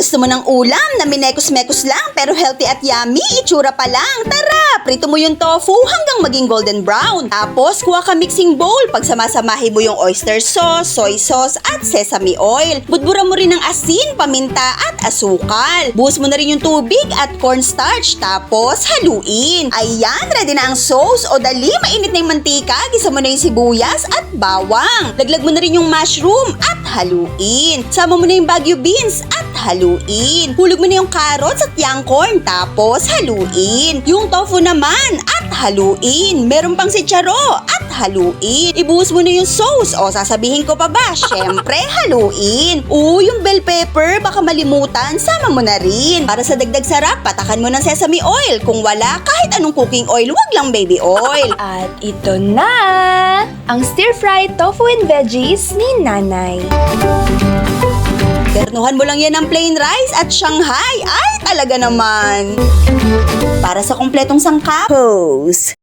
Gusto mo ng ulam na minekos-mekos lang pero healthy at yummy? Itsura pa lang. Tara, prito mo yung tofu hanggang maging golden brown. Tapos, kuha ka mixing bowl. Pagsamasamahin mo yung oyster sauce, soy sauce, at sesame oil. Budburan mo rin ng asin, paminta, at asukal. Buhos mo na rin yung tubig at cornstarch. Tapos, haluin. Ayan, ready na ang sauce. O dali, mainit na yung mantika. Gisa mo na yung sibuyas at bawang. Laglag mo na rin yung mushroom at haluin. Sama mo na yung Baguio beans at haluin. Hulog mo na yung carrots at young corn. Tapos, haluin. Yung tofu naman at haluin. Meron pang sitsaro at haluin. Ibuhos mo na yung sauce. O, sasabihin ko pa ba? Syempre, haluin. Yung bell pepper, baka malimutan, sama mo na rin. Para sa dagdag sarap, patakan mo ng sesame oil. Kung wala, kahit anong cooking oil, wag lang baby oil. At ito na ang stir-fried tofu and veggies ni Nanay. Ternuhan mo lang yan ng plain rice at Shanghai. Ay, talaga naman. Para sa kompletong sangkap, pose.